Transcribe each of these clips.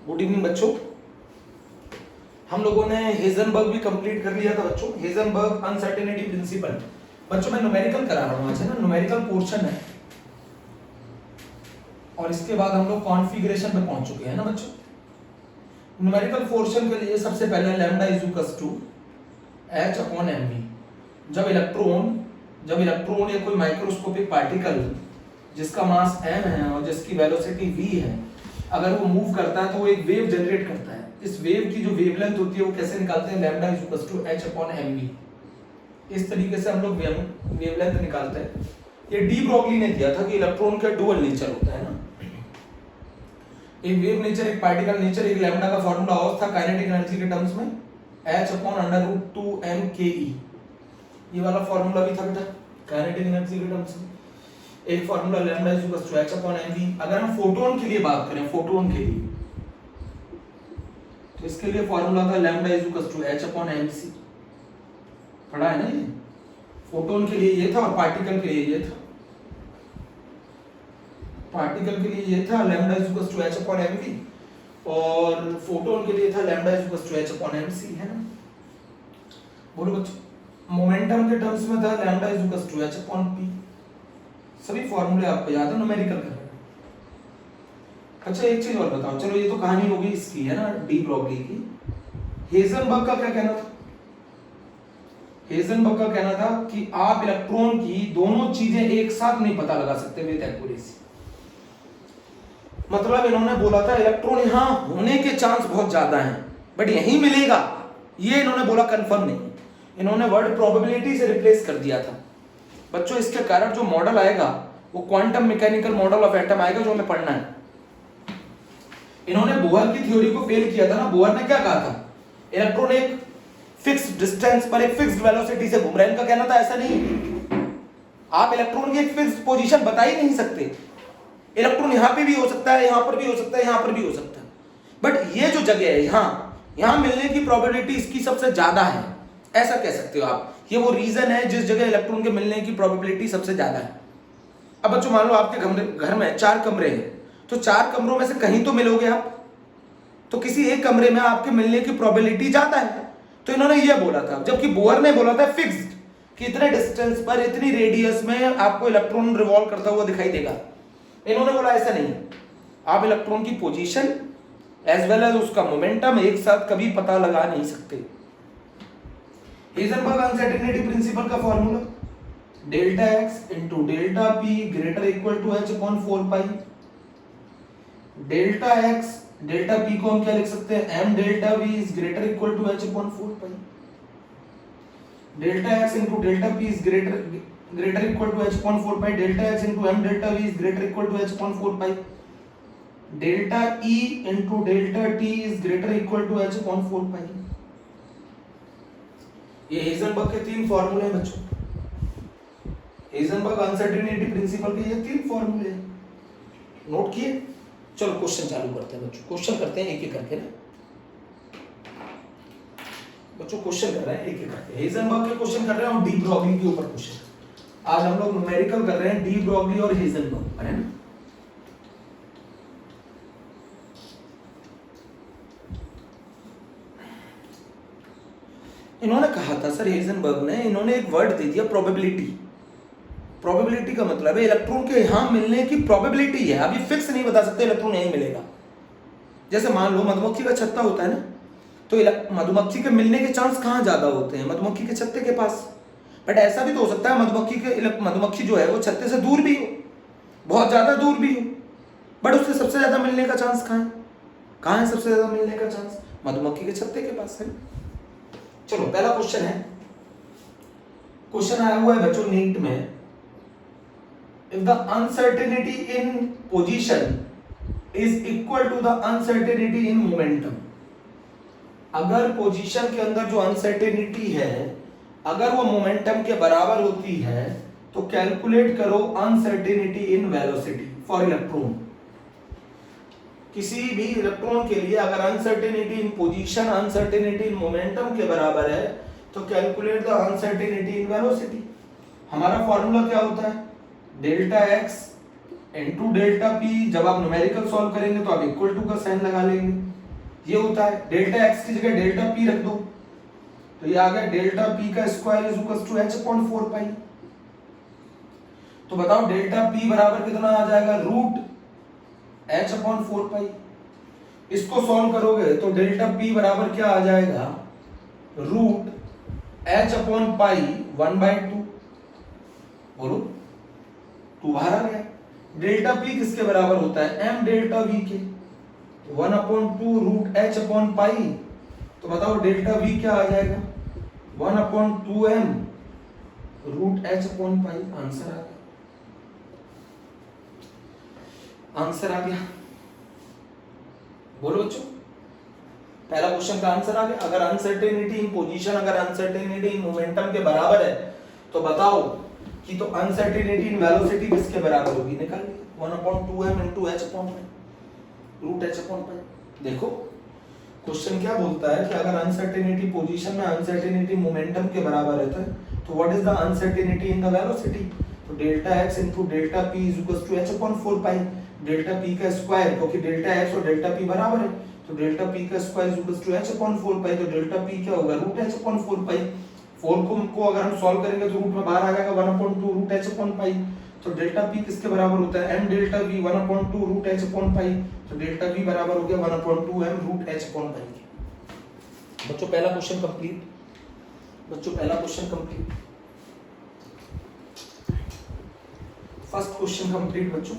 Good evening बच्चों। हम लोगों ने हेजनबर्ग भी कंप्लीट कर लिया था बच्चों। Heisenberg uncertainty principal. बच्चों मैं न्यूमेरिकल करा रहा हूँ आज, है ना, न्यूमेरिकल पोर्शन है और इसके बाद हम लोग कॉन्फ़िगरेशन पे पहुंच चुके हैं ना बच्चों। न्यूमेरिकल पोर्शन के लिए सबसे पहले lambda is equals to h upon mv। जब इलेक्ट्रॉन या कोई माइक्रोस्कोपिक पार्टिकल जिसका मास m है और जिसकी वेलोसिटी v है, अगर वो मूव करता है तो वो एक वेव जनरेट करता है। इस वेव की जो वेवलेंथ होती है वो कैसे निकालते हैं, lambda is equals to h upon mv। इस तरीके से हम लोग वेवलेंथ निकालते हैं। ये डी ब्रोगली ने दिया था कि इलेक्ट्रॉन का डुअल नेचर होता है ना, एक वेव नेचर, एक पार्टिकल नेचर। एक लैम्डा का फार्मूला और था काइनेटिक एनर्जी के टर्म्स में h अपॉन √2m/ke। ये वाला फार्मूला भी था बेटा काइनेटिक एनर्जी के टर्म्स में। एक formula lambda is equals to h upon mv। अगर हम फोटोन के लिए बात करें, फोटोन के लिए, तो इसके लिए फार्मूला था lambda is equals to h upon mc। पढ़ा है ना ये? फोटोन के लिए ये था और पार्टिकल के लिए ये था। पार्टिकल के लिए ये था lambda is equals to h upon mv और फोटोन के लिए था lambda is equals to h upon mc, है ना। बोलो बच्चों, मोमेंटम के टर्म्स में था lambda is equals to h upon p। सभी फॉर्मूले आपको याद है, न्यूमेरिकल कर रहे हैं। अच्छा एक चीज और बताओ, चलो ये तो कहानी होगी इसकी, है ना, डी ब्रोगली की। हेजनबर्ग का क्या कहना था? हेजनबर्ग का कहना था कि आप इलेक्ट्रॉन की दोनों चीजें एक साथ नहीं पता लगा सकते विद एक्यूरेसी। मतलब इन्होंने बोला था इलेक्ट्रॉन यहां होने के चांस बहुत ज्यादा हैं बट यहीं मिलेगा, ये इन्होंने बोला कंफर्म नहीं। इन्होंने वर्ड प्रोबेबिलिटी से रिप्लेस कर दिया था बच्चों। इसके कारण जो मॉडल आएगा वो quantum mechanical model of atom आएगा, जो हमें पढ़ना है। इन्होंने बोहर की थ्योरी को फेल किया था ना। बोहर ने क्या कहा था, इलेक्ट्रॉन एक फिक्स्ड डिस्टेंस पर एक फिक्स्ड वेलोसिटी से घूम रहा है। इनका कहना था ऐसा नहीं, आप इलेक्ट्रॉन की एक फिक्स्ड पोजीशन बता ही नहीं सकते। इलेक्ट्रॉन यहां पे भी हो सकता है, यहां पर भी हो सकता है, यहां पर भी हो सकता है, बट ये जो जगह है यहां मिलने की प्रोबेबिलिटी इसकी सबसे ज्यादा है, ऐसा कह सकते हो आप। ये वो रीजन है जिस जगह इलेक्ट्रॉन के मिलने की प्रोबेबिलिटी सबसे ज्यादा है। अब बच्चों मान लो आपके घर में 4 कमरे हैं, तो 4 कमरों में से कहीं तो मिलोगे आप, तो किसी एक कमरे में आपके मिलने की प्रोबेबिलिटी ज्यादा है। तो इन्होंने ये बोला था, जबकि बोहर ने बोला था फिक्स्ड कि इतने डिस्टेंस पर इतनी रेडियस में आपको इलेक्ट्रॉन रिवॉल्व करता हुआ दिखाई देगा। इन्होंने बोला ऐसा नहीं, आप इलेक्ट्रॉन की पोजीशन एज वेल एज उसका मोमेंटम एक साथ कभी पता लगा नहीं सकते। हेजनबर्ग अनसर्टेनिटी प्रिंसिपल का formula delta x into delta p greater equal to h upon 4 pi. Delta x delta p को हम क्या लिख सकते हैं, m delta v is greater equal to h upon 4 pi. Delta x into delta p is greater equal to h upon 4 pi. Delta x into m delta v is greater equal to h upon 4 pi. Delta e into delta t is greater equal to h upon 4 pi. ये Heisenberg के 3 फॉर्मूले हैं बच्चों। Heisenberg uncertainty principal के ये 3 फॉर्मूले हैं, note किए। चलो क्वेश्चन चालू करते हैं बच्चों। क्वेश्चन करते हैं एक एक करके ना बच्चों, क्वेश्चन कर रहे हैं एक एक करके। हेजनबर्ग के क्वेश्चन कर रहे हैं और डी ब्रोगली के ऊपर क्वेश्चन। आज हम लोग न्यूमेरिकल कर रहे हैं डी ब्रोगली और हेजनबर्ग, है ना। इन्होंने कहा था सर, हेजनबर्ग ने, इन्होंने एक वर्ड दे दिया प्रोबेबिलिटी। प्रोबेबिलिटी का मतलब है इलेक्ट्रॉन के यहां मिलने की प्रोबेबिलिटी है, अभी फिक्स नहीं बता सकते इलेक्ट्रॉन यहीं मिलेगा। जैसे मान लो मधुमक्खी का छत्ता होता है ना, तो मधुमक्खी के मिलने के चांस कहां ज्यादा होते हैं, मधुमक्खी के छत्ते के पास। बट ऐसा भी तो हो सकता है मधुमक्खी जो है वो छत्ते से दूर भी हो, बहुत ज्यादा दूर भी हो, बट उससे सबसे ज्यादा मिलने का चांस कहां है सबसे ज्यादा मिलने का चांस, मधुमक्खी के छत्ते के पास है। चलो पहला क्वेश्चन है, क्वेश्चन आया हुआ है बच्चों नीट में, if the uncertainty in position is equal to the uncertainty in momentum। अगर पोजीशन के अंदर जो अनसर्टेनिटी है अगर वो मोमेंटम के बराबर होती है तो कैलकुलेट करो uncertainty in velocity for electron. किसी भी इलेक्ट्रॉन के लिए अगर uncertainty in position uncertainty in momentum के बराबर है तो calculate the uncertainty in velocity. हमारा फॉर्मूला क्या होता है, delta x into delta P. जब आप न्यूमेरिकल सॉल्व करेंगे तो आप इक्वल टू का साइन लगा लेंगे, ये होता है। डेल्टा एक्स की जगह डेल्टा पी रख दो तो ये आ गया डेल्टा पी का square is equal to h upon 4 pi. तो बताओ डेल्टा पी बराबर कितना आ जाएगा, रूट h अपॉन 4 पाई। इसको सॉल्व करोगे तो डेल्टा पी बराबर क्या आ जाएगा, रूट h अपॉन पाई 1/2। बोलो 2 बाहर आ गया। डेल्टा पी किसके बराबर होता है, m डेल्टा वी के। 1/2 रूट h अपॉन पाई। तो बताओ डेल्टा वी क्या आ जाएगा, 1/2m root h upon pi. Answer आ गया, आंसर आ गया। बोलो बच्चों, पहला क्वेश्चन का आंसर आ गया। अगर अनसर्टेनिटी इन पोजीशन, अगर अनसर्टेनिटी इन मोमेंटम के बराबर है तो बताओ कि तो अनसर्टेनिटी इन वेलोसिटी किसके बराबर होगी, निकाल लिया। 1/2m into h upon root h upon pi. देखो क्वेश्चन क्या बोलता है कि अगर अनसर्टेनिटी पोजीशन में अनसर्टेनिटी मोमेंटम के बराबर रहता है तो what is the uncertainty in the velocity. तो delta x into delta p is equals to h upon 4 pi. Delta p का स्क्वायर, क्योंकि डेल्टा x और डेल्टा p बराबर है तो डेल्टा p का square is equals to h upon 4 pi. तो delta p क्या होगा, रूट h upon 4 पाई। 4 को अगर हम सॉल्व करेंगे तो रूट में बाहर आ जाएगा 1/2 रूट h upon पाई। तो डेल्टा p किसके बराबर होता है, m delta v 1/2 root h upon pi. तो डेल्टा v बराबर हो गया 1/2m रूट h upon पाई। बच्चों पहला क्वेश्चन कंप्लीट, बच्चों पहला question complete, first question complete बच्चों।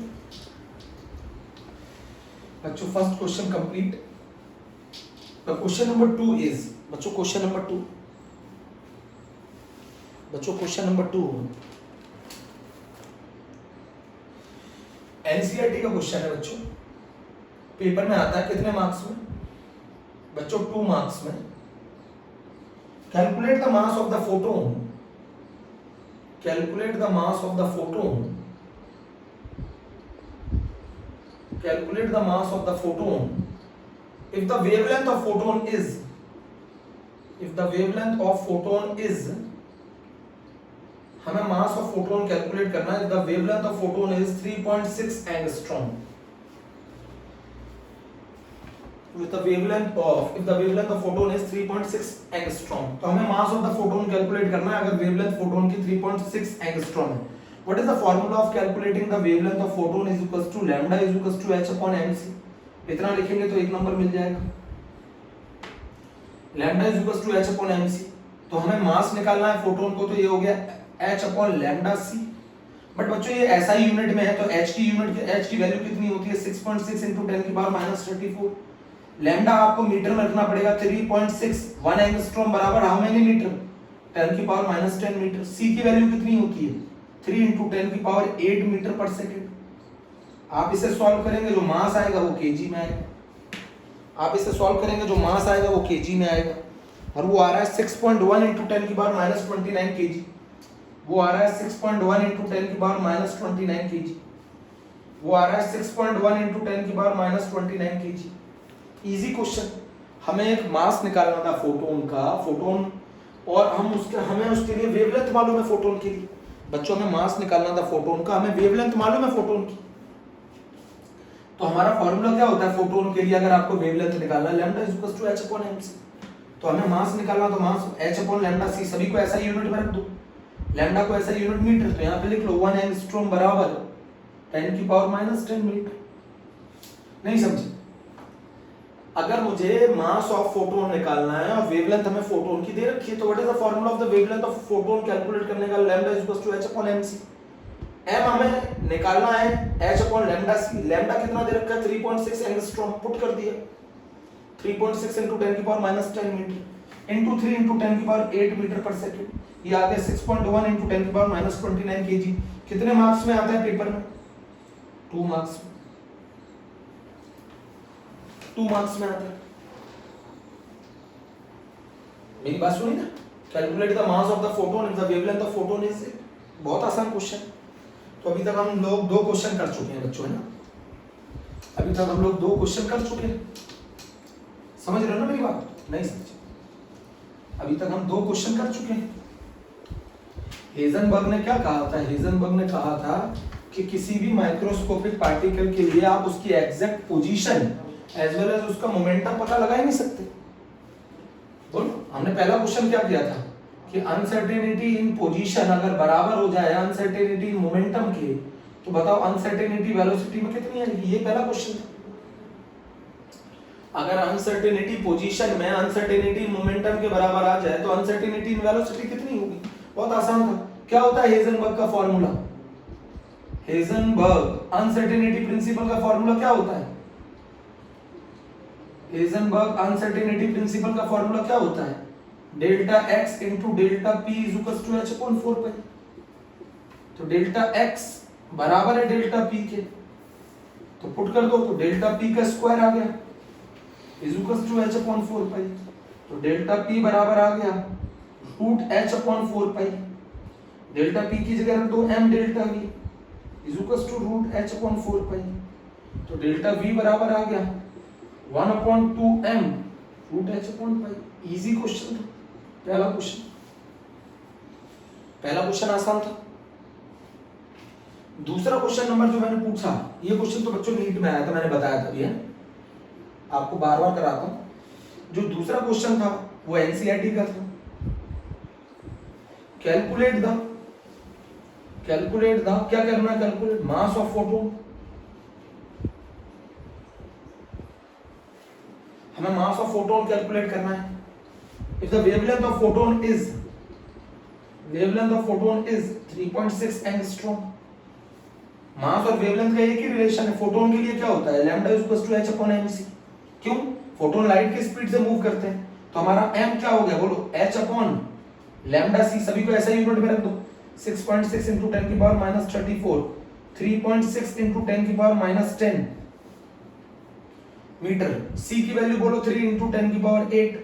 बच्चों first question complete. Question number 2 is, बच्चों क्वेश्चन नंबर 2, बच्चों क्वेश्चन नंबर 2 एनसीईआरटी का क्वेश्चन है बच्चों। पेपर में आता है कितने मार्क्स में बच्चों, 2 मार्क्स में। Calculate the mass of the photon, calculate the mass of the photon, calculate the mass of the photon if the wavelength of photon is, if the wavelength of photon is, हमें mass of photon calculate करना है। if the wavelength of photon is 3.6 angstrom, with the wavelength of, if the wavelength of photon is 3.6 angstrom, तो हमें mass of the photon calculate करना है अगर wavelength photon की 3.6 angstrom है। What is the formula of calculating the wavelength of photon is equals to lambda is equals to h upon mc। इतना लिखेंगे तो 1 नंबर मिल जाएगा। lambda is equals to h upon mc। तो हमें mass निकालना है फोटोन को, तो ये हो गया h upon lambda c। But बच्चों ये ऐसा ही यूनिट में है तो h की यूनिट, h की वैल्यू कितनी होती है, 6.6 into 10 की पावर -34। लैम्डा आपको मीटर में रखना पड़ेगा, 3.6 1 एंगस्ट्रॉम बराबर हाउ मेनी मीटर, 10 की पावर -10 मीटर। c की वैल्यू कितनी होती है, 3 into 10 की पावर 8 मीटर पर सेकेंड। आप इसे सॉल्व करेंगे जो मास आएगा वो केजी में आएगा। आप इसे सॉल्व करेंगे जो मास आएगा वो केजी में आएगा। और वो आ रहा है 6.1 into 10 की पावर -29 केजी। वो आ रहा है 6.1 into 10 की पावर -29 केजी। वो आ रहा है 6.1 into 10 की पावर -29 केजी। Easy question. हमें एक मास निकालना था फोटोन का, फोटोन, और हमें उसके लिए वेवलेंथ मालूम है फोटोन के लिए। बच्चों में मास निकालना था फोटोन का, हमें वेवलेंथ मालूम है फोटोन की। तो हमारा फॉर्मूला क्या होता है फोटोन के लिए, अगर आपको वेवलेंथ निकालना है, lambda is equals to h upon mc। तो हमें मास निकालना, तो mass h upon lambda c, सभी को ऐसा यूनिट में रख दो। लैम्डा को ऐसा यूनिट मीटर, तो यहां पे लिख लो 1 एंगस्ट्रॉम बराबर 10 की पावर -10 मीटर। नहीं समझे? अगर मुझे मास ऑफ फोटोन निकालना है और वेवलेंथ हमें फोटोन की दे रखी है, तो what is the formula of the wavelength of photon calculate करने का, lambda is equals to h upon mc। m हमें निकालना है h upon lambda c। Lambda कितना दे रखा है, 3.6 एंगस्ट्रॉम, पुट कर दिया। 3.6 into 10 की पावर -10 मीटर into 3 into 10 की पावर 8 मीटर पर सेकंड। ये आ गया 6.1 into 10 की पावर -29 केजी। कितने मार्क्स में आता है पेपर में, 2 मार्क्स में, 2 मार्क्स में आता है। मेरी बात सुनी ना? Calculate the mass of the photon if the wavelength of photon is, बहुत आसान क्वेश्चन। तो अभी तक हम लोग 2 क्वेश्चन कर चुके हैं बच्चों, है ना? अभी तक हम लोग 2 क्वेश्चन कर चुके हैं। समझ रहे हो ना मेरी बात? नहीं समझे? अभी तक हम 2 क्वेश्चन कर चुके हैं। हेजनबर्ग ने क्या कहा था? हेजनबर्ग ने कहा था कि किसी भी माइक्रोस्कोपिक पार्टिकल के लिए आप उसकी exact position as well as उसका मोमेंटम पता लगा ही नहीं सकते। बोलो, हमने पहला क्वेश्चन क्या किया था कि अनसर्टेनिटी इन पोजीशन अगर बराबर हो जाए अनसर्टेनिटी इन मोमेंटम के, तो बताओ अनसर्टेनिटी वेलोसिटी में कितनी आएगी। ये पहला क्वेश्चन था। अगर अनसर्टेनिटी पोजीशन में अनसर्टेनिटी मोमेंटम के बराबर आ जाए तो अनसर्टेनिटी इन वेलोसिटी कितनी होगी। बहुत आसान था। क्या होता है हेजनबर्ग का फॉर्मूला? हेजनबर्ग अनसर्टेनिटी प्रिंसिपल का फॉर्मूला क्या होता है? हेजनबर्ग अनसर्टेनिटी प्रिंसिपल का फॉर्मूला क्या होता है? Delta x into delta p is equal to h upon 4 pi. तो डेल्टा x बराबर है डेल्टा p के, तो पुट कर दो, तो डेल्टा p का स्क्वायर आ गया is equal to h upon 4 pi. तो डेल्टा p बराबर आ गया root h upon 4 pi. Delta p की जगह रख दो m delta v is equal to root h upon 4 pi. तो डेल्टा v बराबर आ गया 1 upon 2m root h upon pi. Easy question था पहला क्वेश्चन। पहला क्वेश्चन आसान था। दूसरा क्वेश्चन नंबर जो मैंने पूछा, ये क्वेश्चन तो बच्चों नीट में आया था, मैंने बताया था, ये आपको बार बार कराता हूं। जो दूसरा क्वेश्चन था वो एनसीईआरटी का था। कैलकुलेट द क्या करना है? Calculate mass of photon. हमें मास ऑफ फोटोन कैलकुलेट करना है। If the wavelength of photon is 3.6 angstrom. Mass और वेवलेंथ का एक ही रिलेशन है। फोटोन के लिए क्या होता है? Lambda is equal to h upon mc। क्यों? फोटोन लाइट की स्पीड से मूव करते हैं, तो हमारा m क्या हो गया? बोलो, h अपॉन लैम्डा c। सभी को ऐसा यूनिट में रख दो। 6.6 into 10 की पावर माइनस 34, 3.6 into 10 की पावर माइनस 10 मीटर। c की वैल्यू बोलो 3 into 10 की पावर 8।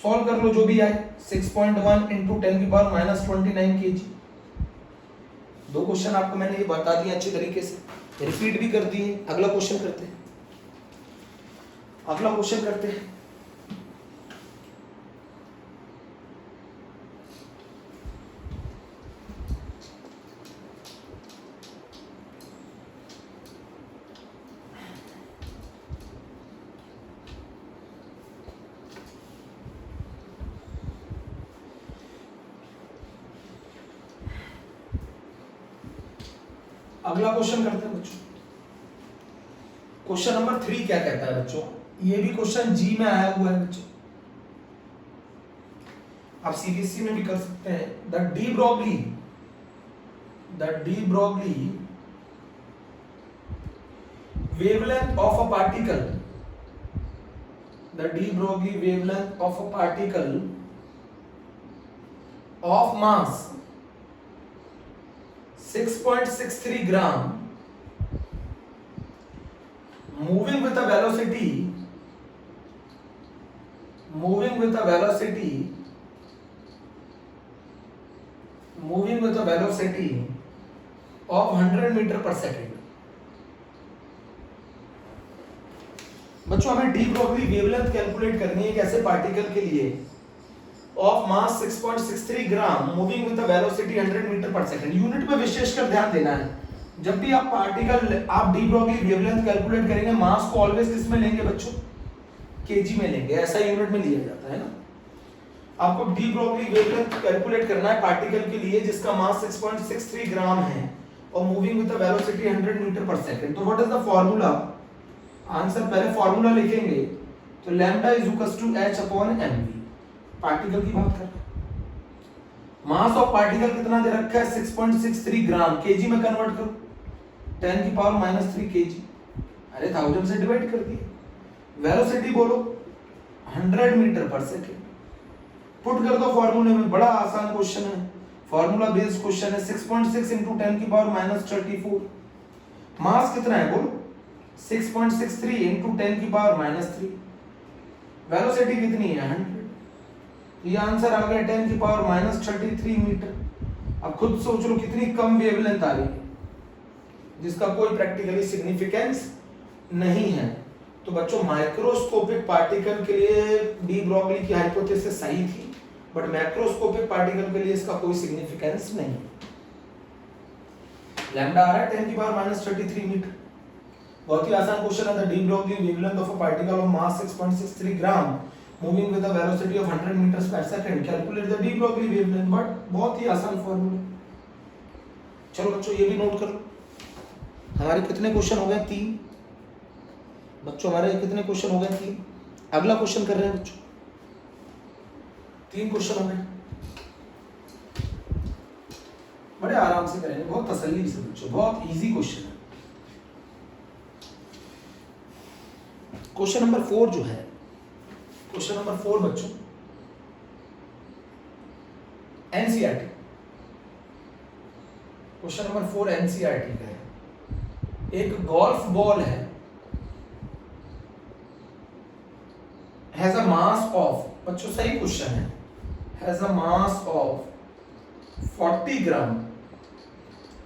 सॉल्व कर लो जो भी आए। 6.1 into 10 की पावर माइनस 29 kg। दो क्वेश्चन आपको मैंने ये बता दिए अच्छी तरीके से, रिपीट भी कर दिए। अगला क्वेश्चन करते हैं। अगला क्वेश्चन करते हैं बच्चों। क्वेश्चन नंबर 3 क्या कहता है बच्चों? ये भी क्वेश्चन जी में आया हुआ है बच्चों, आप सीबीएसई में भी कर सकते हैं। The de Broglie wavelength of a particle, the de Broglie wavelength of a particle of mass 6.63 gram moving with a velocity of 100 metre per second. बच्चों हमें डी ब्रोगली वेवलेंथ कैलकुलेट करनी है एक ऐसे पार्टिकल के लिए of mass 6.63 gram moving with a velocity 100 metre per second. Unit पे विशेषकर ध्यान देना है। जब भी आप डी ब्रोगली वेवलेंथ कैलकुलेट करेंगे, मास को ऑलवेज किस में लेंगे बच्चों? केजी में लेंगे। ऐसा यूनिट में लिया जाता है ना। आपको डी ब्रोगली वेवलेंथ कैलकुलेट करना है पार्टिकल के लिए जिसका मास 6.63 ग्राम है और moving with a velocity 100 metre per second. तो what is the formula? Answer पहले फार्मूला लिखेंगे तो lambda is equal to h upon mv। Particle की बात कर रहे हैं। मास ऑफ पार्टिकल कितना दे रखा है? 6.63 ग्राम। केजी में कन्वर्ट करो, 10 की पावर माइनस 3 केजी। अरे 1000 से डिवाइड कर दिए। वेलोसिटी बोलो 100 मीटर पर सेकेंड। पुट कर दो फॉर्मूले में। बड़ा आसान क्वेश्चन है, फॉर्मूला बेस्ड क्वेश्चन है। 6.6 into 10 की पावर माइनस 34। मास कितना है बोलो? 6.63 into 10 की पावर माइनस 3। वेलोसिटी कितनी है? 100। ये आंसर आ गया 10 की पावर माइनस 33 मीटर। अब खुद सोच लो कितनी कम वेवलेंथ आ रही है जिसका कोई प्रैक्टिकली सिग्निफिकेंस नहीं है। तो बच्चों माइक्रोस्कोपिक पार्टिकल के लिए डी ब्रोगली की हाइपोथेसिस सही थी, बट मैक्रोस्कोपिक पार्टिकल के लिए इसका कोई सिग्निफिकेंस नहीं। लैम्डा आ रहा है 10 की पावर -33 मीटर। बहुत ही आसान क्वेश्चन है। The de Broglie wavelength of a particle of mass 6.63 gram moving with a velocity of 100 metres per second, calculate the de Broglie wavelength. But बहुत ही आसान फॉर्मूला। चलो बच्चों ये भी नोट कर लो। हमारे कितने क्वेश्चन हो गए? 3। बच्चों हमारे कितने क्वेश्चन हो गए? 3। अगला क्वेश्चन कर रहे हैं बच्चों। 3 क्वेश्चन हो गए। बड़े आराम से करेंगे, बहुत तसल्ली से बच्चों, बहुत इजी क्वेश्चन है। क्वेश्चन नंबर 4 जो है, क्वेश्चन नंबर 4 बच्चों एनसीईआरटी, क्वेश्चन नंबर 4 एनसीईआरटी का है। एक golf ball has a mass of, बच्चों सही क्वेश्चन है, हैज अ मास ऑफ 40 ग्राम।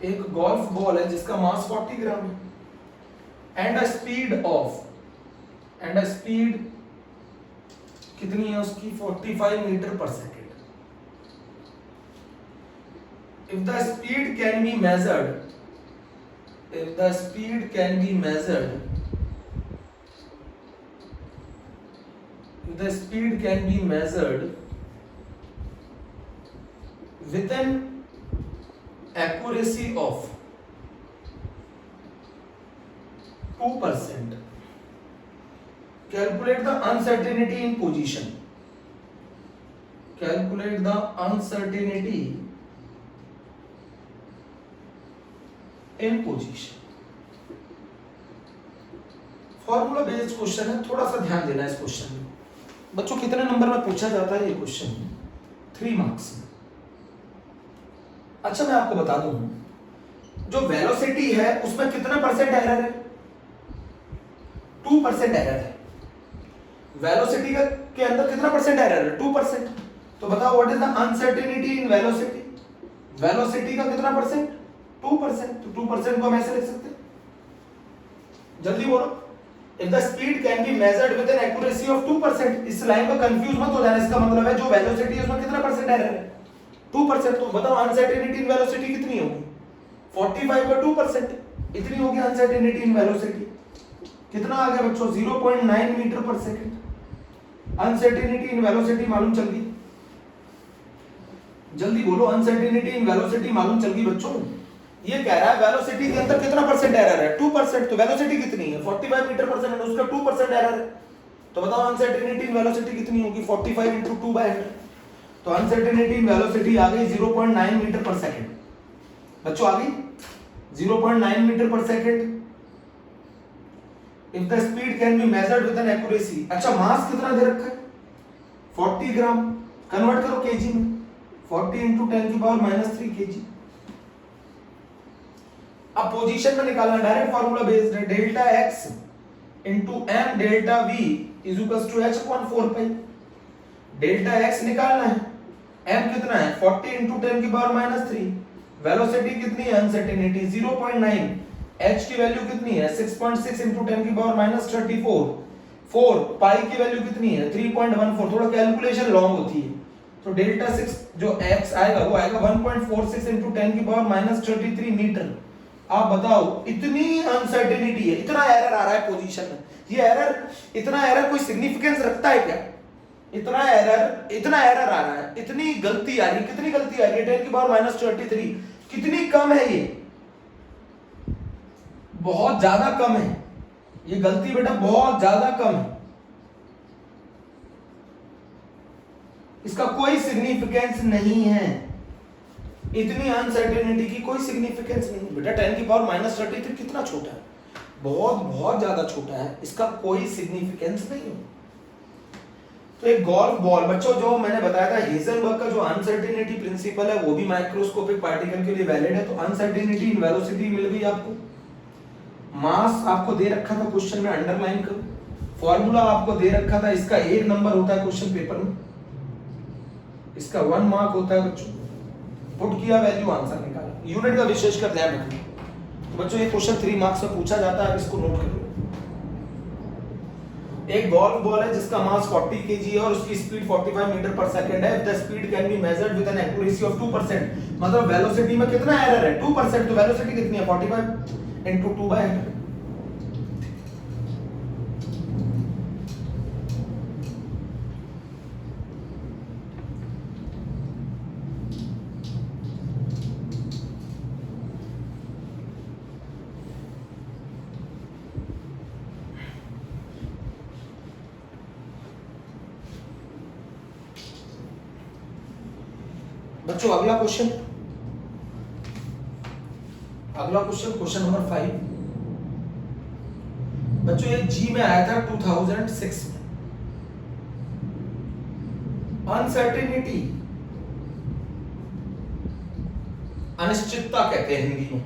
एक गोल्फ बॉल है जिसका मास 40 ग्राम है एंड अ स्पीड कितनी है उसकी? 45 metre per second. If the speed can be measured, if the speed can be measured, if the speed can be measured with an accuracy of 2%, calculate the uncertainty in position. Calculate the uncertainty in position. Formula based question है, थोड़ा सा ध्यान देना इस question में। बच्चों कितने number में पूछा जाता है ये क्वेश्चन? 3 मार्क्स में। अच्छा मैं आपको बता दूं, जो वेलोसिटी है उसमें कितना परसेंट एरर है? 2% एरर है। वेलोसिटी का के अंदर कितना परसेंट एरर है? 2%। तो बताओ what is the uncertainty in velocity? Velocity का कितना परसेंट? 2%। तो 2% को हम ऐसे लिख सकते हैं, जल्दी बोलो। If the speed can be measured with an accuracy of 2%, इस लाइन को कंफ्यूज मत हो जाना। इसका मतलब है जो वेलोसिटी है उसमें कितना परसेंट एरर है? 2%। तो बताओ अनसर्टेनिटी इन वेलोसिटी कितनी होगी? 45 का 2%, इतनी होगी अनसर्टेनिटी इन वेलोसिटी। कितना आ गया बच्चों? 0.9 metre per second. Uncertainty in velocity मालूम चल गई? जल्दी बोलो, अनसर्टेनिटी इन वेलोसिटी मालूम चल गई बच्चों? ये कह रहा है वेलोसिटी के अंदर कितना परसेंट एरर है? 2%। तो वेलोसिटी कितनी है? 45 मीटर पर सेकंड, उसका 2% एरर है। तो बताओ अनसर्टेनिटी इन वेलोसिटी कितनी होगी? 45 × 2/100। तो अनसर्टेनिटी इन वेलोसिटी आ गई 0.9 मीटर पर सेकंड। बच्चों आ गई 0.9 metre per second. If the speed can be measured with an accuracy. अच्छा मास कितना दे रखा है? 40 ग्राम। कन्वर्ट करो केजी में। 40 × 10⁻³ केजी। अब पोजीशन में निकालना, डायरेक्ट फार्मूला बेस्ड है। Delta x into m delta v is equal to h/4π। Delta x निकालना है, m कितना है? 40 × 10⁻³ वेलोसिटी कितनी है? अनसर्टेनिटी 0.9, h की वैल्यू कितनी है? 6.6 × 10⁻34, 4 पाई की वैल्यू कितनी है? 3.14। थोड़ा कैलकुलेशन लॉन्ग होती है, तो डेल्टा 6 जो x आएगा वो आएगा 1.46 × 10⁻³ मीटर। आप बताओ इतनी अनसर्टेनिटी है, इतना एरर आ रहा है पोजीशन में। ये एरर, इतना एरर कोई सिग्निफिकेंस रखता है क्या? इतना एरर आ रहा है, इतनी गलती आ रही है। कितनी गलती आ रही है? 10⁻³ कितनी कम है ये? बहुत ज्यादा कम है ये गलती बेटा, बहुत ज्यादा कम है। इसका कोई सिग्निफिकेंस नहीं है। इतनी अनसर्टेनिटी की कोई सिग्निफिकेंस नहीं बेटा। 10⁻³ कितना छोटा है? बहुत बहुत ज्यादा छोटा है, इसका कोई सिग्निफिकेंस नहीं है। तो एक गोल्फ बॉल, बच्चों जो मैंने बताया था हेजनबर्ग का जो अनसर्टेनिटी प्रिंसिपल है वो भी माइक्रोस्कोपिक पार्टिकल के लिए वैलिड है। तो अनसर्टेनिटी इन वेलोसिटी मिल गई आपको। मास आपको दे रखा था क्वेश्चन में, अंडरलाइन करो। फॉर्मूला आपको दे रखा था, इसका 1 नंबर होता है क्वेश्चन पेपर में, इसका 1 मार्क होता है बच्चों। पुट किया, वैल्यू, आंसर निकाला। यूनिट का विशेष कर ध्यान रखना। तो बच्चों ये क्वेश्चन 3 मार्क्स में पूछा जाता है, इसको नोट कर लो। एक गोल्फ बॉल है जिसका मास 40 केजी है और उसकी स्पीड 45 मीटर पर सेकंड है। The speed can be measured with an accuracy of 2%, मतलब वेलोसिटी में कितना एरर है 2%, तो वेलोसिटी कितनी है 45 into 2/100। बच्चों अगला क्वेश्चन, क्वेश्चन नंबर 5। बच्चों ये जी में आया था 2006 में। अनसर्टेनिटी, अनिश्चितता कहते हैं हिंदी में।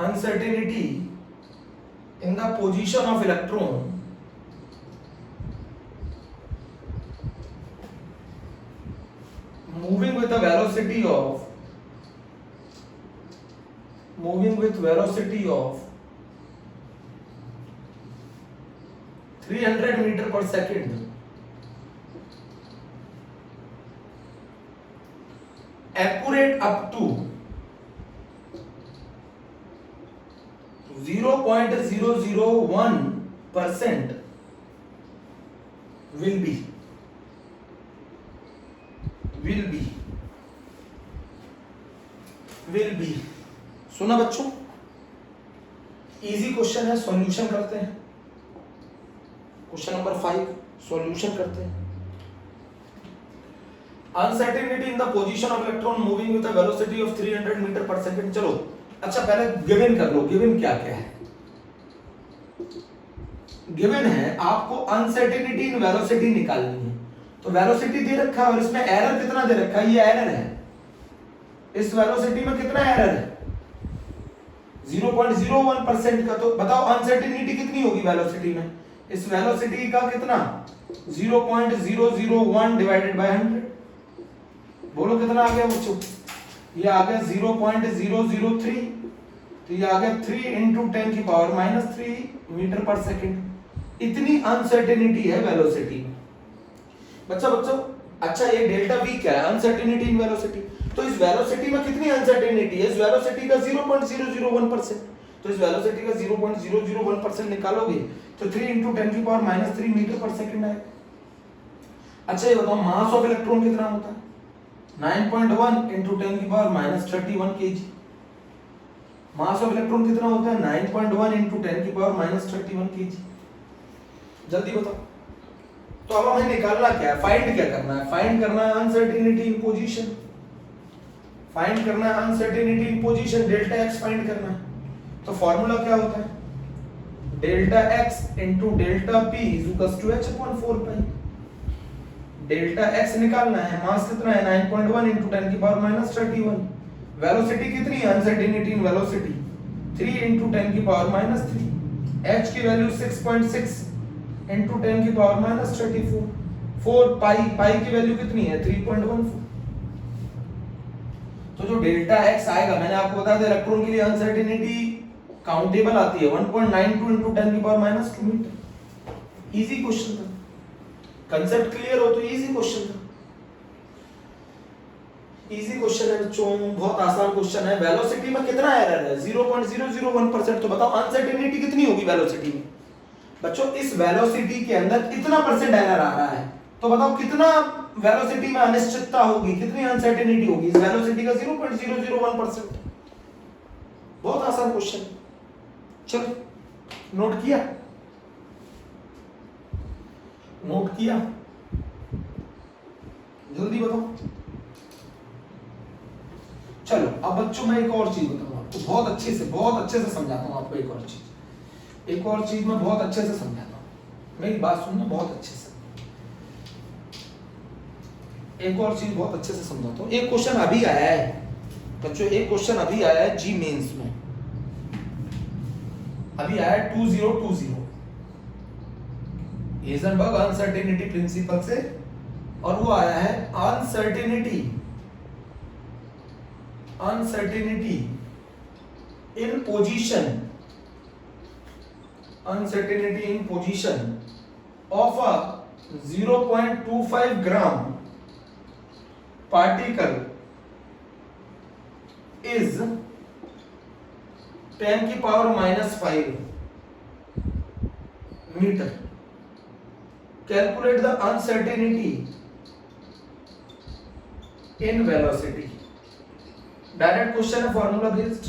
Uncertainty in the position of electron moving with a velocity of 300 meter per second accurate up to 0.001% will be सुना बच्चों, इजी क्वेश्चन है, सॉल्यूशन करते हैं। क्वेश्चन नंबर 5 सॉल्यूशन करते हैं। Uncertainty in the position of electron moving with a velocity of 300 metre per second. चलो अच्छा पहले गिवन कर लो, गिवन क्या क्या है। गिवन है आपको अनसर्टेनिटी इन वेलोसिटी निकालनी है, तो वेलोसिटी दे रखा है और इसमें एरर कितना दे रखा है, ये एरर है। इस वेलोसिटी में कितना एरर है 0.01% का, तो बताओ अनसर्टेनिटी कितनी होगी वेलोसिटी में। इस वेलोसिटी का कितना 0.001 डिवाइडेड बाय 100, बोलो कितना आ गया बच्चों, ये आ गया 0.003, तो ये आ गया 3 × 10⁻³ मीटर पर सेकंड। इतनी अनसर्टेनिटी है वेलोसिटी में। बच्चों अच्छा ये डेल्टा वी क्या है, अनसर्टेनिटी इन वेलोसिटी। तो इस वेलोसिटी में कितनी अनसर्टेनिटी है, इस वेलोसिटी का 0.001%, तो इस वेलोसिटी का 0.001% निकालोगे तो 3 × 10⁻³ मीटर पर सेकंड आएगा। अच्छा ये बताओ मास ऑफ इलेक्ट्रॉन कितना होता है, 9.1 × 10⁻31 kg। मास ऑफ इलेक्ट्रॉन कितना होता है 9.1 × 10⁻31 kg। जल्दी बताओ। तो अब हमें निकालना क्या है, फाइंड क्या करना है, फाइंड करना है अनसर्टेनिटी इन पोजीशन, फाइंड करना है uncertainty in position, delta X find करना है। तो फॉर्मूला क्या होता है, delta X into delta P is equal to h/4π। Delta X निकालना है, मास कितना है 9.1 × 10⁻31, वेलोसिटी कितनी है अनसर्टेनिटी इन वेलोसिटी 3 × 10⁻³ h की वैल्यू 6.6 × 10⁻34, 4 पाई की वैल्यू कितनी है 3.14। तो जो डेल्टा एक्स आएगा, मैंने आपको बताया था इलेक्ट्रॉन के लिए अनसर्टेनिटी काउंटेबल आती है 1.92 × 10⁻² मीटर। इजी क्वेश्चन था, कंसेप्ट क्लियर हो तो इजी क्वेश्चन था। इजी क्वेश्चन है बच्चों, बहुत आसान क्वेश्चन है। वेलोसिटी में कितना एरर है 0.001%, तो बताओ अनसर्टेनिटी कितनी होगी वेलोसिटी में। बच्चों इस वेलोसिटी के अंदर इतना परसेंट एरर आ रहा है, तो बताओ कितना वेलोसिटी में अनिश्चितता होगी, कितनी अनसर्टेनिटी होगी इस वेलोसिटी का 0.001%। बहुत आसान क्वेश्चन, चलो नोट किया, नोट किया, जल्दी बताओ। चलो अब बच्चों मैं एक और चीज बताऊंगा आपको, बहुत अच्छे से समझाता हूं आपको। एक और चीज मैं बहुत अच्छे से समझाता हूं, मेरी बात सुनना बहुत अच्छे से। एक और चीज बहुत अच्छे से समझाता हूं। एक क्वेश्चन अभी आया है बच्चों, एक क्वेश्चन अभी आया है जी मेंस में, अभी आया है 2020 हेजनबर्ग अनसर्टेनिटी प्रिंसिपल से, और वो आया है uncertainty in position, uncertainty in position of a 0.25 gram particle is 10 की power -5 metre. Calculate the uncertainty in velocity. Direct question है, formula based.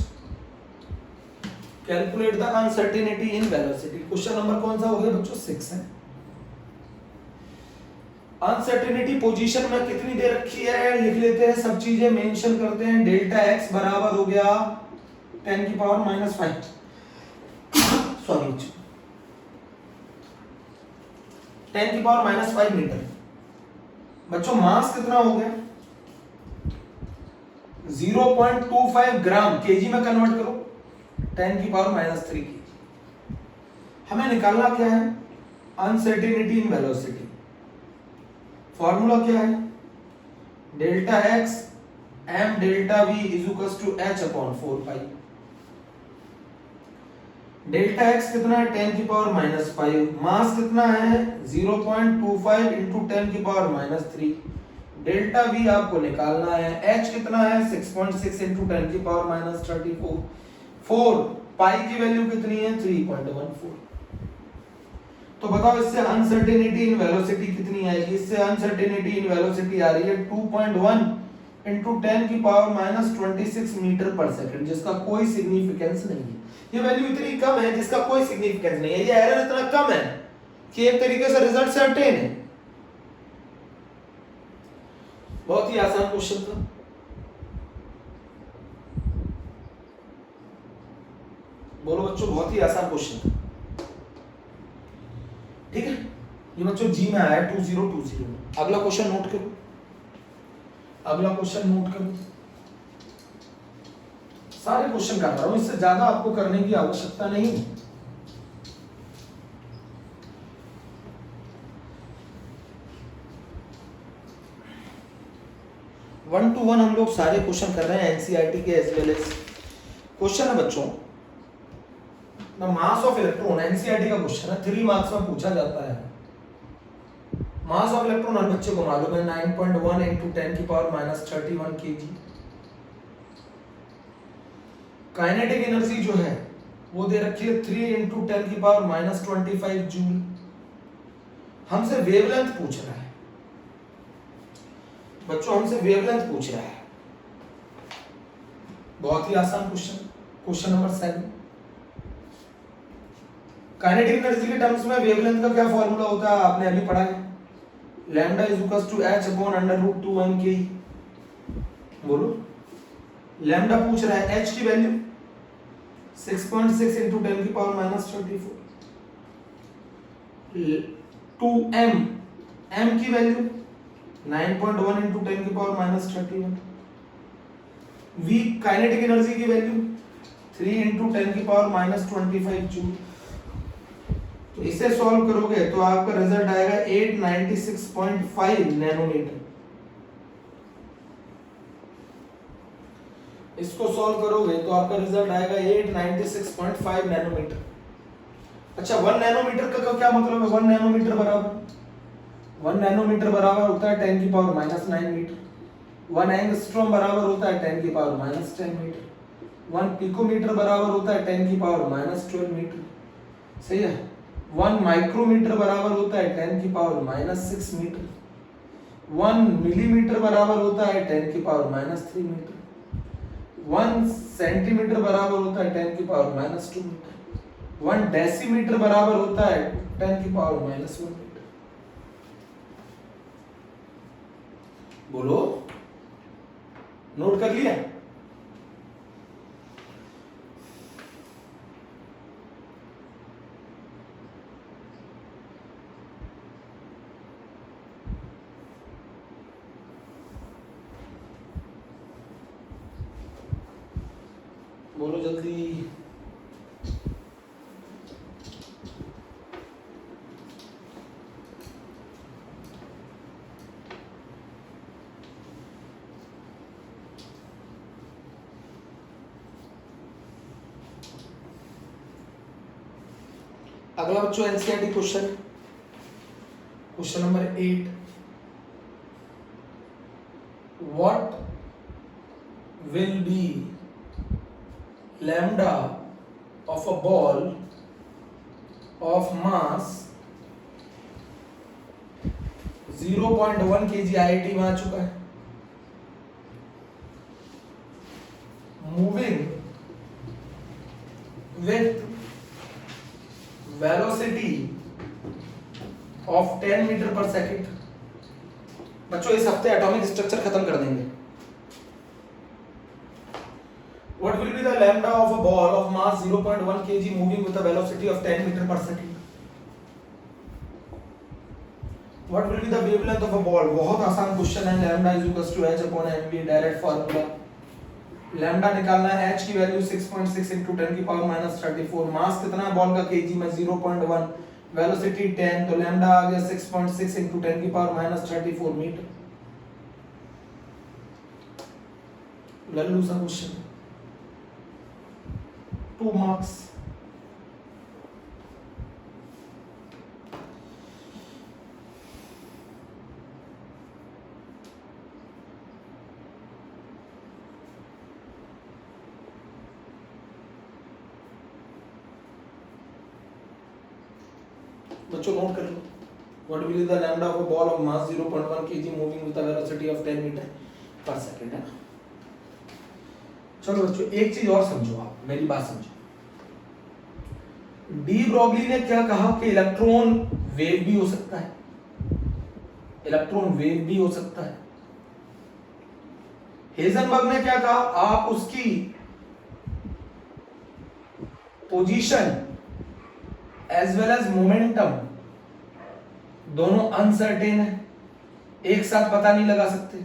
Calculate the uncertainty in velocity. Question number कौन सा हो गया बच्चों? 6 है. अनसर्टेनिटी पोजीशन में कितनी दे रखी है लिख लेते हैं, सब चीजें मेंशन करते हैं. डेल्टा एक्स बराबर हो गया 10 की पावर -5 सॉरी 10 की पावर -5 मीटर. बच्चों मास कितना हो गया? 0.25 ग्राम. केजी में कन्वर्ट करो, 10 की पावर -3 की. हमें निकालना क्या है? Uncertainty in velocity. फॉर्मूला क्या है? Delta X M delta V is equals to H upon 4 pi. Delta X कितना है? 10 की पावर -5. मास कितना है? 0.25 इंटू 10 की पावर -3. डेल्टा वी आपको निकालना है. एच कितना है? 6.6 इंटू 10 की पावर -34. 4 पाई की वैल्यू कितनी है? 3.14. तो बताओ इससे अनसर्टेनिटी इन वेलोसिटी कितनी आएगी? इससे अनसर्टेनिटी इन वेलोसिटी आ रही है 2.1 इंटू 10 की पावर -26 मीटर पर सेकंड, जिसका कोई सिग्निफिकेंस नहीं है. ये वैल्यू इतनी कम है जिसका कोई सिग्निफिकेंस नहीं है. ये एरर इतना कम है कि एक तरीके से रिजल्ट सर्टेन है. बहुत ही आसान क्वेश्चन था. बोलो बच्चों, बहुत ही आसान क्वेश्चन था. ठीक है, ये बच्चों जी में आया 2020 में. अगला क्वेश्चन नोट करो, अगला क्वेश्चन नोट करो. सारे क्वेश्चन कर रहा हूं, इससे ज्यादा आपको करने की आवश्यकता नहीं है. वन टू वन हम लोग सारे क्वेश्चन कर रहे हैं एनसीईआरटी के एज वेल एज. क्वेश्चन है बच्चों the mass of electron. NCERT का क्वेश्चन है, 3 मार्क्स में पूछा जाता है. मास ऑफ इलेक्ट्रॉन हर बच्चे को मालूम है 9.1 इंटू 10 की पावर -31 केजी. काइनेटिक एनर्जी जो है वो दे रखी है 3 इंटू 10 की पावर -25 जूल. हमसे वेवलेंथ पूछ रहा है बच्चों, हमसे वेवलेंथ पूछ रहा है. बहुत ही आसान question. Question number 7. Kinetic energy के टर्म्स में वेवलेंथ का क्या फॉर्मूला होता है? आपने अभी पढ़ा है. Lambda is equals to h upon √2m K. बोलो, लैम्डा पूछ रहा है, h की वैल्यू 6.6 इंटू 10 की पावर -24. 2m, m की वैल्यू 9.1 इंटू 10 की पावर -31. v काइनेटिक एनर्जी की वैल्यू 3 इंटू 10 की पावर -25 जूल. तो इसे सॉल्व करोगे तो आपका रिजल्ट आएगा 896.5 नैनोमीटर. इसको सॉल्व करोगे तो आपका रिजल्ट आएगा 896.5 नैनोमीटर. अच्छा, 1 नैनोमीटर का क्या मतलब है? 1 नैनोमीटर बराबर 1 नैनोमीटर बराबर होता है 10 की पावर -9 मीटर. 1 एंगस्ट्रॉम बराबर होता है 10 की पावर -10 मीटर. 1 पिकोमीटर बराबर होता है 10 की पावर -12 मीटर. सही है. 1 माइक्रोमीटर बराबर होता है 10 की पावर -6 मीटर. 1 मिलीमीटर बराबर होता है 10 की पावर -3 मीटर. 1 सेंटीमीटर बराबर होता है 10 की पावर -2 मीटर. 1 डेसीमीटर बराबर होता है 10 की पावर -1 मीटर. बोलो, नोट कर लिया? बोलो जल्दी. अगला बच्चों NCERT question. Question number 8, what will be lambda of a ball of mass 0.1 kg, IIT में आ चुका है, moving with velocity of 10 metre per second. बच्चों इस हफ्ते एटॉमिक स्ट्रक्चर खत्म कर देंगे। What will be the lambda of a ball of mass 0.1 kg moving with a velocity of 10 meter per second? What will be the wavelength of a ball? बहुत आसान question है। lambda is equals to h upon mv, direct formula. lambda निकालना है, h की value 6.6 into 10 की power minus 34। मास कितना है ball का केजी में 0.1, वेलोसिटी 10, तो lambda आ गया 6.6 into 10 की पावर माइनस 34 मीटर। लल्लू सा क्वेश्चन, 2 marks। बच्चों नोट कर लो, what will be the lambda of a ball of mass 0.1 kg moving with a velocity of 10 metre per second, है ना। चलो बच्चों एक चीज और समझो, आप मेरी बात समझो। डी ब्रॉगली ने क्या कहा कि इलेक्ट्रॉन वेव भी हो सकता है, इलेक्ट्रॉन वेव भी हो सकता है। हेजनबर्ग ने क्या कहा, आप उसकी position as well as momentum दोनों अनसर्टेन है, एक साथ पता नहीं लगा सकते,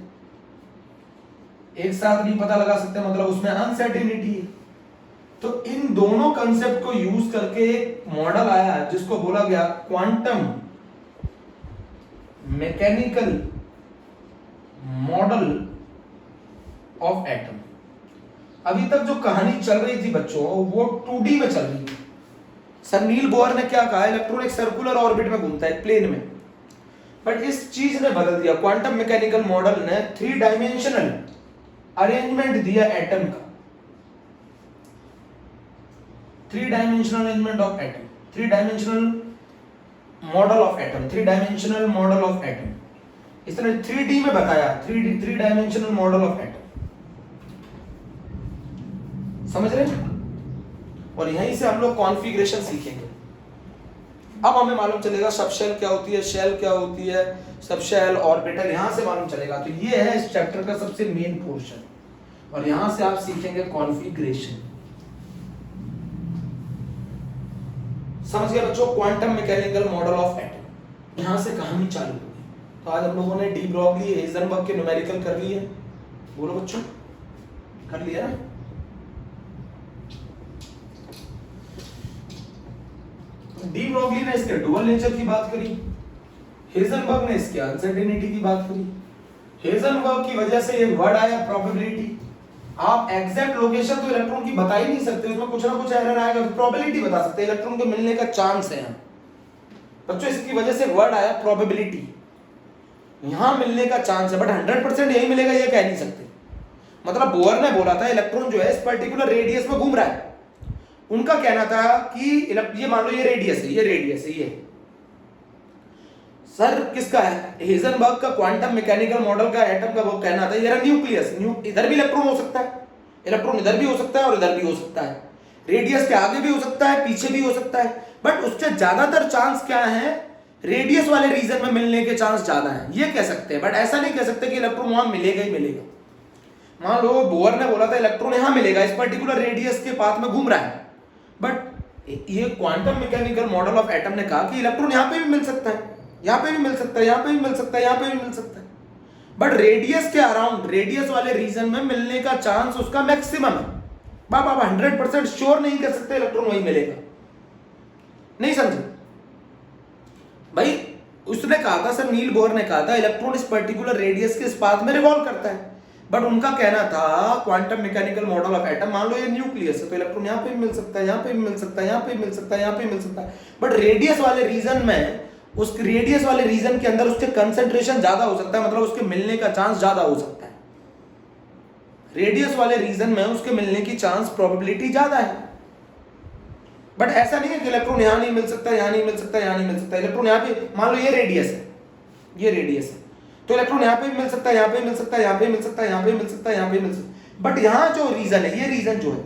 एक साथ नहीं पता लगा सकते, मतलब उसमें अनसर्टेनिटी है। तो इन दोनों कंसेप्ट को यूज करके एक मॉडल आया है जिसको बोला गया quantum mechanical model of atom. अभी तक जो कहानी चल रही थी बच्चों वो 2D में चल रही थी। सर नील बोर ने क्या कहा, इलेक्ट्रॉन एक सर्कुलर ऑर्बिट में घूमता है, प्लेन में, बट इस चीज ने बदल दिया। क्वांटम मैकेनिकल मॉडल ने 3 डायमेंशनल अरेंजमेंट दिया एटम का, 3 dimensional arrangement of atom, 3 dimensional model of atom, 3 dimensional model of atom. इसने 3D में बताया, 3 डायमेंशनल मॉडल ऑफ एटम। समझ रहे हैं? और यहीं से हम लोग कॉन्फ़िगरेशन सीखेंगे। अब हमें मालूम चलेगा सब शेल क्या होती है, शेल क्या होती है, सब शेल ऑर्बिटल, यहां से मालूम चलेगा। तो ये है इस चैप्टर का सबसे मेन पोर्शन, और यहां से आप सीखेंगे कॉन्फ़िगरेशन। समझ गए बच्चों? Quantum mechanical model of atom, यहां से कहानी चालू होगी। तो आज हम लोगों ने डी ब्रॉगली, हेजनबर्ग के न्यूमेरिकल कर लिए। बोलो बच्चों, कर लिया ना? डी ब्रॉगली ने इसके डुअल नेचर की बात करी, हेजनबर्ग ने इसके अनसर्टेनिटी की बात करी। हेजनबर्ग की वजह से ये वर्ड आया प्रोबेबिलिटी। आप एग्जैक्ट लोकेशन तो इलेक्ट्रॉन की बता ही नहीं सकते, उसमें कुछ ना कुछ एरर आएगा, तो प्रोबेबिलिटी बता सकते हैं इलेक्ट्रॉन के मिलने का चांस है। बच्चों इसकी वजह से वर्ड आया प्रोबेबिलिटी, यहां मिलने का चांस है, बट 100% यही मिलेगा ये कह नहीं सकते। मतलब बोर ने बोला था इलेक्ट्रॉन जो है इस पर्टिकुलर रेडियस में घूम रहा है। उनका कहना था कि ये मान लो ये रेडियस है, ये रेडियस है, ये सर किसका है, हेजनबर्ग का क्वांटम मैकेनिकल मॉडल का एटम का वो कहना था ये न्यूक्लियस, इधर भी इलेक्ट्रॉन हो सकता है, इलेक्ट्रॉन इधर भी हो सकता है और इधर भी हो सकता है, रेडियस के आगे भी हो सकता है, पीछे भी हो सकता है, बट उससे ज्यादातर चांस क्या है, रेडियस वाले रीजन में मिलने के चांस ज्यादा है, ये कह सकते हैं। बट ऐसा नहीं कह सकते कि इलेक्ट्रॉन वहां मिलेगा ही मिलेगा। मान लो बोर ने बोला था इलेक्ट्रॉन यहां मिलेगा, इस पर्टिकुलर रेडियस के पाथ में घूम रहा है, बट ये quantum mechanical model of atom ने कहा कि इलेक्ट्रॉन यहां पे भी मिल सकता है, यहां पे भी मिल सकता है, यहां पे भी मिल सकता है, यहां पे भी मिल सकता है, बट रेडियस के अराउंड, रेडियस वाले रीजन में मिलने का चांस उसका मैक्सिमम है। बाबा 100% श्योर नहीं कर सकते इलेक्ट्रॉन वही मिलेगा। नहीं समझे भाई? उसने कहा था, सर नील बोर ने कहा था इलेक्ट्रॉन इस पर्टिकुलर रेडियस के इस पाथ में रिवॉल्व करता है, बट उनका कहना था quantum mechanical model of atom, मान लो ये न्यूक्लियस है तो इलेक्ट्रॉन यहां पे भी मिल सकता है, यहां पे भी मिल सकता है, यहां पे भी मिल सकता है, यहां पे भी मिल सकता है, बट रेडियस वाले रीजन में उस रेडियस वाले रीजन के अंदर उसके कंसंट्रेशन ज्यादा हो सकता है, मतलब उसके मिलने का चांस ज्यादा हो सकता है। रेडियस वाले रीजन में उसके मिलने की चांस प्रोबेबिलिटी ज्यादा है। बट ऐसा नहीं है कि इलेक्ट्रॉन यहां नहीं मिल सकता, यहां नहीं मिल सकता, यहां नहीं मिल सकता। इलेक्ट्रॉन यहां पे, मान लो ये रेडियस है, ये रेडियस है, तो इलेक्ट्रॉन यहां पे भी मिल सकता है, यहां पे मिल सकता है, यहां पे मिल सकता है, यहां पे मिल सकता है, यहां पे मिल सकता है। बट यहां जो रीजन है, ये रीजन जो है,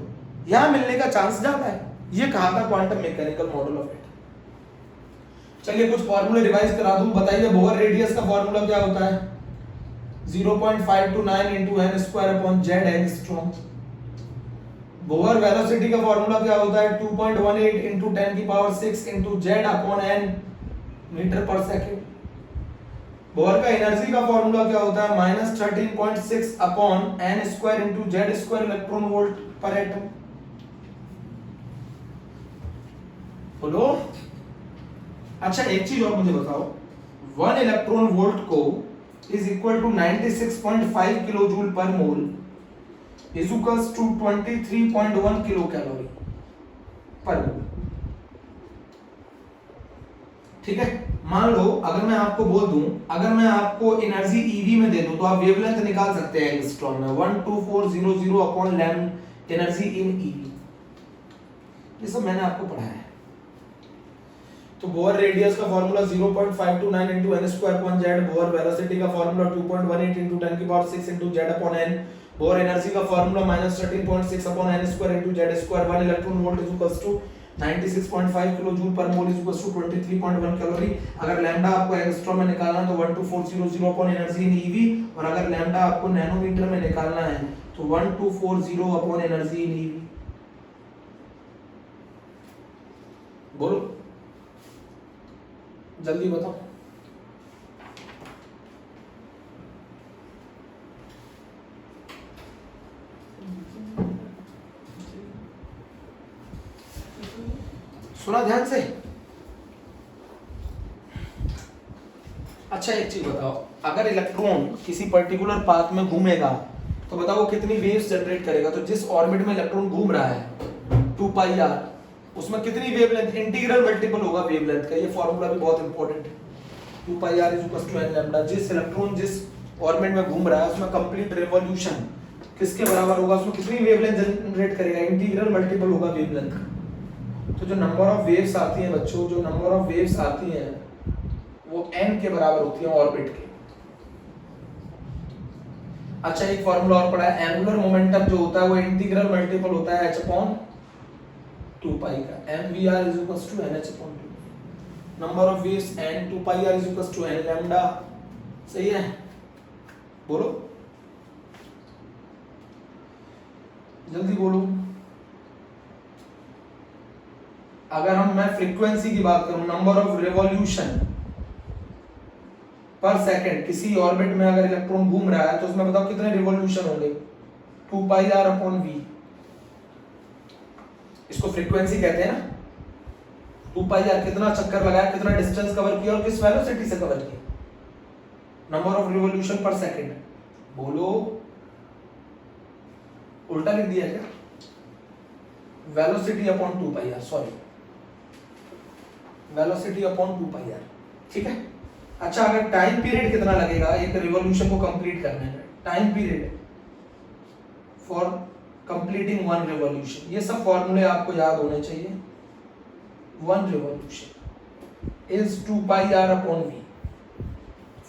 यहां मिलने का चांस ज्यादा है। ये कहा था quantum mechanical model of atom. चलिए कुछ फॉर्मूले रिवाइज करा दूं। बताइए बोहर रेडियस का फॉर्मूला क्या होता है? 0.529 into n square upon z angstrom. Bohr velocity का फॉर्मूला क्या होता है? 2.18 into 10 की power 6 into z upon n metre per second. Bohr का एनर्जी का फॉर्मूला क्या होता है? -13.6 upon n square into z स्क्वायर इलेक्ट्रॉन वोल्ट पर एटम। बोलो। अच्छा एक चीज और मुझे बताओ, 1 इलेक्ट्रॉन वोल्ट को is equal to 96.5 kilojoule per mole is equals to 23.1 kilo calorie per मोल। ठीक है, मान लो अगर मैं आपको बोल दूं, अगर मैं आपको एनर्जी ईवी में दे दूं, तो आप वेवलेंथ निकाल सकते हैं एंगस्ट्रॉम में, 12400 upon lambda energy in eV. ये सब मैंने आपको पढ़ाया है। तो बोहर रेडियस का formula 0.529 into n square upon z, Bohr velocity का फार्मूला 2.18 into 10 की power 6 into z upon n, Bohr energy का formula -13.6 upon n square into z square, 1 electron volt is equals to 96.5 kilo joule per mole is equals to 23.1 calorie. अगर lambda आपको angstrom में निकालना है तो 12400 upon energy in EV, और अगर lambda आपको नैनोमीटर में निकालना है तो 1240 अपॉन एनर्जी इन ईवी। बोलो जल्दी बताओ। सुना ध्यान से। अच्छा एक चीज बताओ, अगर इलेक्ट्रॉन किसी पर्टिकुलर पाथ में घूमेगा तो बताओ वो कितनी वेव्स जनरेट करेगा? तो जिस ऑर्बिट में इलेक्ट्रॉन घूम रहा है 2πr, उसमें कितनी वेवलेंथ, इंटीग्रल मल्टीपल होगा वेवलेंथ का। ये फॉर्मूला भी बहुत इंपॉर्टेंट है। 2πr = n lambda. जिस इलेक्ट्रॉन जिस ऑर्बिट में घूम रहा है उसमें कंप्लीट रिवॉल्यूशन किसके बराबर होगा? उसमें कितनी वेवलेंथ जनरेट करेगा? इंटीग्रल मल्टीपल होगा वेवलेंथ का। तो जो नंबर ऑफ वेव्स आती हैं बच्चों, जो नंबर ऑफ वेव्स आती हैं वो n के बराबर होती है ऑर्बिट के। अच्छा एक फॉर्मूला और पढ़ा है, एंगुलर मोमेंटम जो होता है वो इंटीग्रल मल्टीपल होता है h/2π का। mvr = nh/2। Number of waves n, 2πr = n lambda. सही है? बोलो जल्दी बोलो। अगर मैं फ्रीक्वेंसी की बात करूं, नंबर ऑफ रिवॉल्यूशन पर सेकंड किसी ऑर्बिट में अगर इलेक्ट्रॉन घूम रहा है तो उसमें बताओ कितने रिवॉल्यूशन होंगे? 2πr/v। इसको फ्रीक्वेंसी कहते हैं ना। 2πr कितना चक्कर लगाया, कितना डिस्टेंस कवर किया और किस वेलोसिटी से कवर किया? नंबर ऑफ रिवॉल्यूशन पर सेकंड। बोलो उल्टा लिख दिया क्या? Velocity upon 2πr, sorry velocity upon 2πr। ठीक है। अच्छा अगर टाइम पीरियड कितना लगेगा एक रिवॉल्यूशन को कंप्लीट करने में? Time period for completing one revolution, ये सब फॉर्मूले आपको याद होने चाहिए। One revolution is 2πr/v।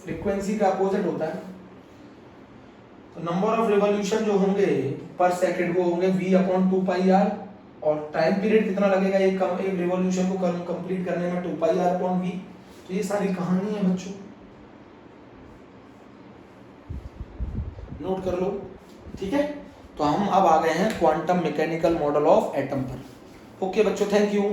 Frequency का अपोजिट होता है। तो नंबर ऑफ रिवॉल्यूशन जो होंगे पर सेकंड वो होंगे v/2πr, और टाइम पीरियड कितना लगेगा एक रिवॉल्यूशन को कंप्लीट करने में? 2πr/v। तो ये सारी कहानी है बच्चों, नोट कर लो। ठीक है, तो हम अब आ गए हैं quantum mechanical model of atom पर। ओके बच्चों, थैंक यू।